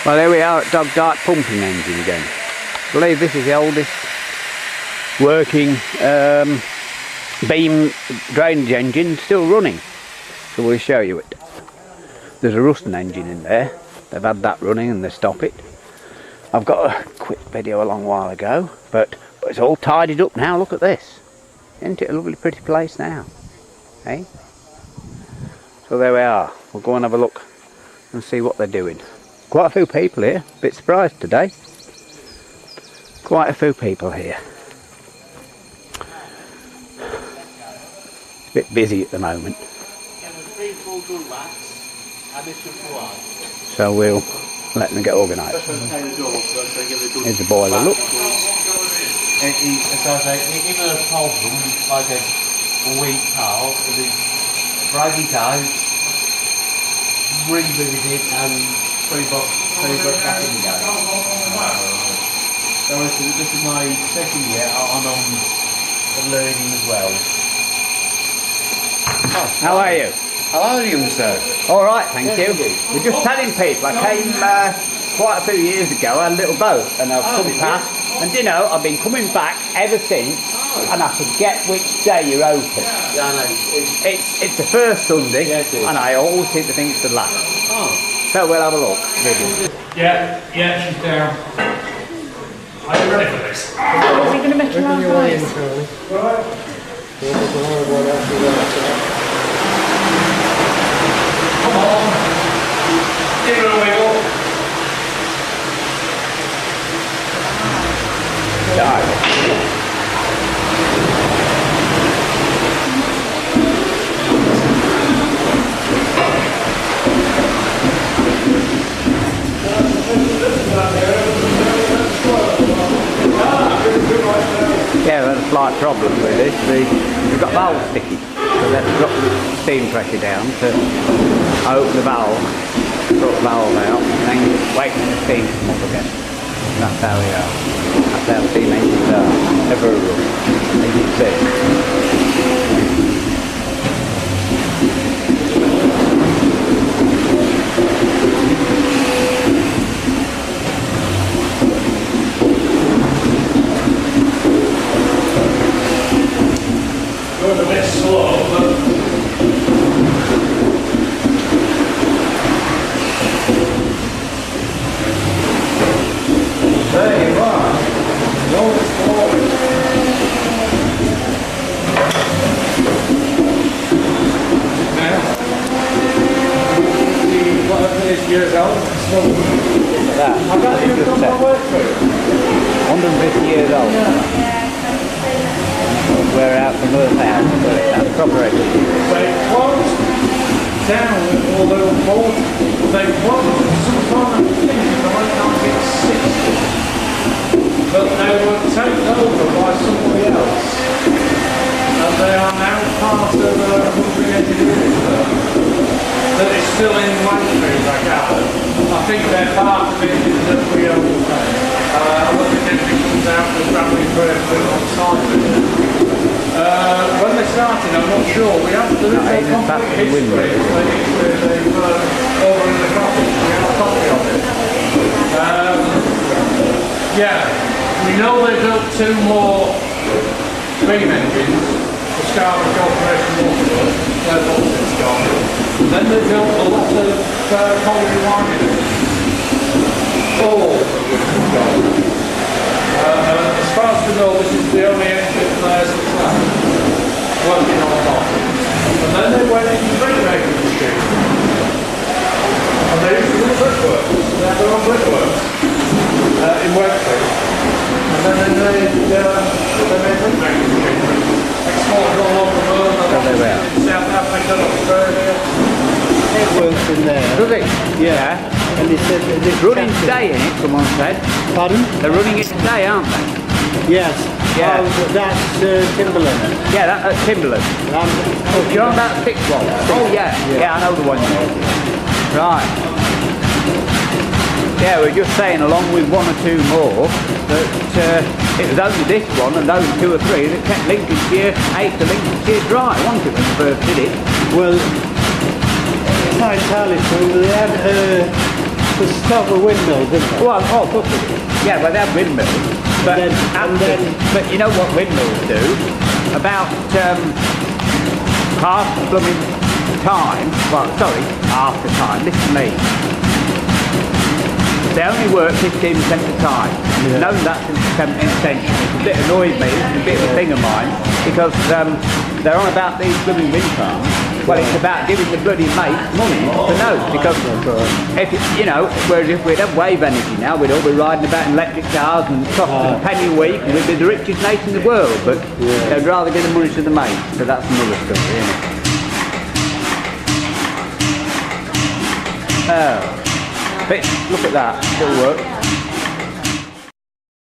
Well, here we are at Dogdyke pumping engine again. I believe this is the oldest working beam drainage engine still running. So we'll show you it. There's a rusting engine in there. They've had that running and they stop it. I've got a quick video a long while ago, but it's all tidied up now. Look at this. Isn't it a lovely pretty place now? Eh? So there we are. We'll go and have a look and see what they're doing. Quite a few people here. Bit surprised today. Quite a few people here. It's a bit busy at the moment. So we'll let them get organised. Here's the boiler, look. It's a problem, like a week out, drag it out, revisit it and pre-book back in again. So this is my second year and I'm learning as well. Oh, how are you? How are you, sir? All right, thank you. We're just telling people, I came quite a few years ago, I had a little boat, and I've come past, and you know, I've been coming back ever since, and I forget which day you're open. Yeah, I know. It's the first Sunday, and I always seem to think it's the last. Oh. So we'll have a look. Yeah, she's down. Are you ready for this? Are we going to make a loud noise? Come on. Give it a wiggle. Yeah, we had a slight problem with this. We've got valves sticky, so let's drop the steam pressure down to open the valve, sort the valve out, and then wait for the steam to come up again. That's how we are. That's how steam engines are. Ever run, as you see. Going a bit slow, but There you are. No, it's forward. Years old. That. I got you from my work through. 150 years old. We're out from Earth House, but that's proper record. they closed down with all those boards. They closed sometime, I think, in the late 1960s. But they were taken over by somebody else. And they are now part of a Hungry engineering firm that is still in Lancashire, I gather. I think they're part of it that we own. I don't think anything comes out of the Bradley Fairfield on site with it. When they started, I'm not sure. We have there is a complete history over in the cottage. We have a copy of it. Yeah, we know they built 2 more beam engines for Scarborough Corporation Waterworks. They're both since gone. Then they built a lot of colliery winding engines. All of which have gone. As far as we know, this is the only engine there since that, working on top. And then they went into brickmaking machines. And they used to do brickworks. They had their own brickworks in Wakefield. And then they made brickmaking machines. Exported all over the world. In South Africa, Australia. It works in there. Does it? Yeah. And they said It's running today, isn't it? Someone said. Pardon? They're running it today, aren't they? Yes. Yeah. Oh, that's Timberland. Yeah, that's Timberland. You're on that 6 volt? Oh yeah. Yeah, I know the one you mean. Right. Yeah, we're just saying, along with 1 or 2 more, that it was only this one and those 2 or 3 that kept Lincolnshire, 8 to Lincolnshire dry, wasn't it, when they first did it? Well, it's not entirely true. They had to start with windmills, isn't it? Well, oh, of course it is. Yeah, well, they're windmills. But, but you know what windmills do? About half the blooming time, well, sorry, half the time, listen to me. They only work 15% of the time. Yeah. Known that since the 17th century. It's a bit annoyed me, it's a bit of a thing of mine, because they're on about these blooming wind farms. Well, it's about giving the bloody mates money to know, because if it, you know, whereas if we'd have wave energy now, we'd all be riding about in electric cars and costing a penny a week, and we'd be the richest nation in the world. But they'd rather give the money to the mates, so that's another story, isn't it? Oh, but look at that, still works.